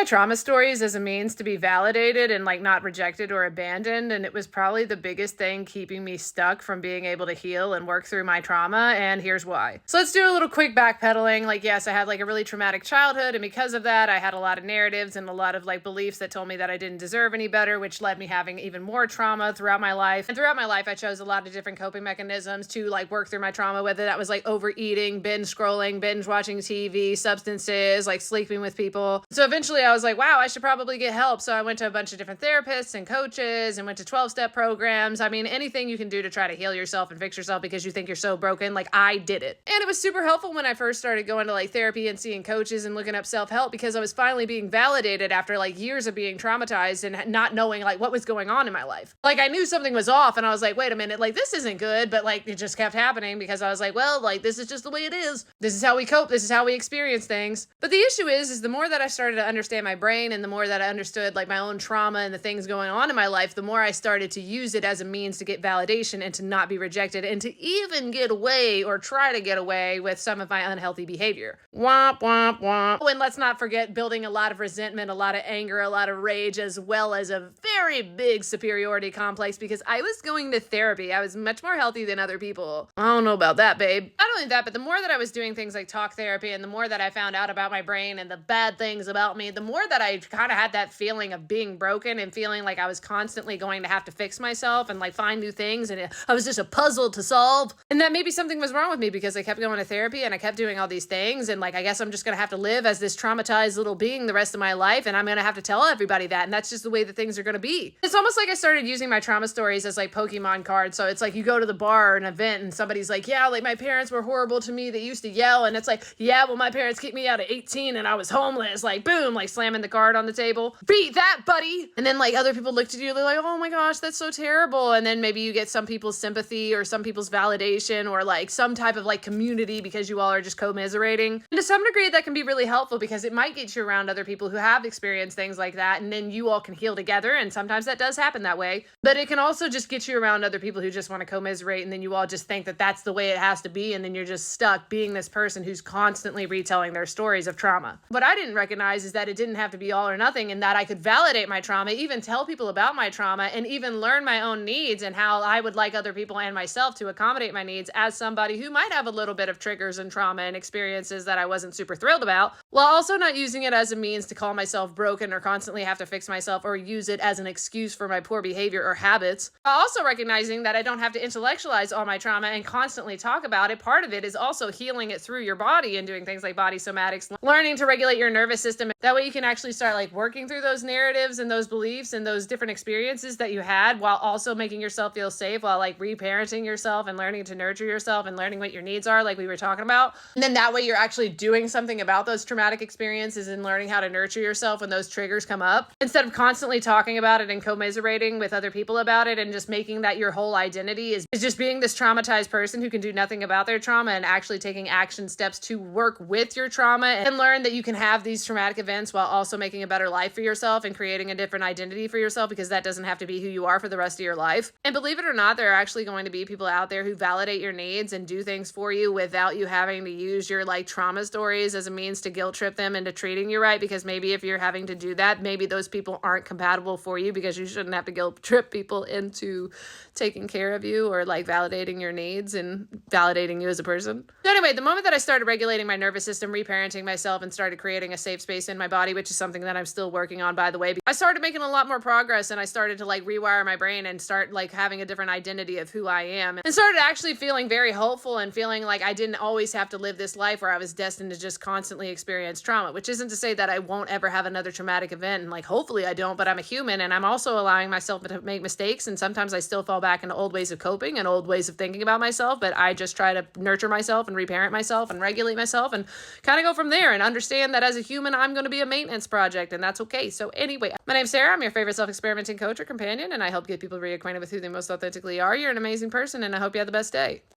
my trauma stories as a means to be validated and like not rejected or abandoned. And it was probably the biggest thing keeping me stuck from being able to heal and work through my trauma. And here's why. So let's do a little quick backpedaling. Like, yes, I had like a really traumatic childhood. And because of that, I had a lot of narratives and a lot of like beliefs that told me that I didn't deserve any better, which led me having even more trauma throughout my life. And throughout my life, I chose a lot of different coping mechanisms to like work through my trauma, whether that was like overeating, binge scrolling, binge watching TV, substances, like sleeping with people. So eventually I was like, wow, I should probably get help. So I went to a bunch of different therapists and coaches and went to 12-step programs. I mean, anything you can do to try to heal yourself and fix yourself because you think you're so broken. Like, I did it. And it was super helpful when I first started going to like therapy and seeing coaches and looking up self-help, because I was finally being validated after like years of being traumatized and not knowing like what was going on in my life. Like, I knew something was off and I was like, wait a minute, like this isn't good. But like it just kept happening because I was like, well, like this is just the way it is. This is how we cope. This is how we experience things. But the issue is the more that I started to understand my brain and the more that I understood like my own trauma and the things going on in my life, the more I started to use it as a means to get validation and to not be rejected and to even get away or try to get away with some of my unhealthy behavior. Womp, womp, womp. Oh, and let's not forget building a lot of resentment, a lot of anger, a lot of rage, as well as a very big superiority complex because I was going to therapy. I was much more healthy than other people. I don't know about that, babe. Not only that, but the more that I was doing things like talk therapy and the more that I found out about my brain and the bad things about me, the more that I kind of had that feeling of being broken and feeling like I was constantly going to have to fix myself and like find new things. And I was just a puzzle to solve. And that maybe something was wrong with me because I kept going to therapy and I kept doing all these things. And like, I guess I'm just going to have to live as this traumatized little being the rest of my life. And I'm going to have to tell everybody that. And that's just the way that things are going to be. It's almost like I started using my trauma stories as like Pokemon cards. So it's like you go to the bar or an event and somebody's like, yeah, like my parents were horrible to me. They used to yell. And it's like, yeah, well, my parents kicked me out at 18 and I was homeless. Like, boom, like slamming the card on the table. Beat that, buddy. And then like other people look at you, they're like, oh my gosh, that's so terrible. And then maybe you get some people's sympathy or some people's validation or like some type of like community because you all are just commiserating. And to some degree that can be really helpful because it might get you around other people who have experienced things like that. And then you all can heal together. And sometimes that does happen that way. But it can also just get you around other people who just want to commiserate. And then you all just think that that's the way it has to be. And then you're just stuck being this person who's constantly retelling their stories of trauma. What I didn't recognize is that it didn't have to be all or nothing and that I could validate my trauma, even tell people about my trauma, and even learn my own needs and how I would like other people and myself to accommodate my needs as somebody who might have a little bit of triggers and trauma and experiences that I wasn't super thrilled about, while also not using it as a means to call myself broken or constantly have to fix myself or use it as an excuse for my poor behavior or habits. While also recognizing that I don't have to intellectualize all my trauma and constantly talk about it. Part of it is also healing it through your body and doing things like body somatics, learning to regulate your nervous system. That way you can actually start like working through those narratives and those beliefs and those different experiences that you had while also making yourself feel safe, while like reparenting yourself and learning to nurture yourself and learning what your needs are, like we were talking about. And then that way you're actually doing something about those traumatic experiences and learning how to nurture yourself when those triggers come up, instead of constantly talking about it and commiserating with other people about it and just making that your whole identity is just being this traumatized person who can do nothing about their trauma, and actually taking action steps to work with your trauma and learn that you can have these traumatic events while also making a better life for yourself and creating a different identity for yourself, because that doesn't have to be who you are for the rest of your life. And believe it or not, there are actually going to be people out there who validate your needs and do things for you without you having to use your like trauma stories as a means to guilt trip them into treating you right, because maybe if you're having to do that, maybe those people aren't compatible for you, because you shouldn't have to guilt trip people into taking care of you or like validating your needs and validating you as a person. So anyway, the moment that I started regulating my nervous system, reparenting myself, and started creating a safe space in my body, which is something that I'm still working on, by the way, I started making a lot more progress, and I started to like rewire my brain and start like having a different identity of who I am, and started actually feeling very hopeful and feeling like I didn't always have to live this life where I was destined to just constantly experience trauma, which isn't to say that I won't ever have another traumatic event, and like hopefully I don't, but I'm a human and I'm also allowing myself to make mistakes, and sometimes I still fall back into old ways of coping and old ways of thinking about myself, but I just try to nurture myself and reparent myself and regulate myself and kind of go from there and understand that as a human I'm going to be a maintenance project, and that's okay. So anyway, my name's Sarah. I'm your favorite self-experimenting coach or companion, and I help get people reacquainted with who they most authentically are. You're an amazing person, and I hope you have the best day.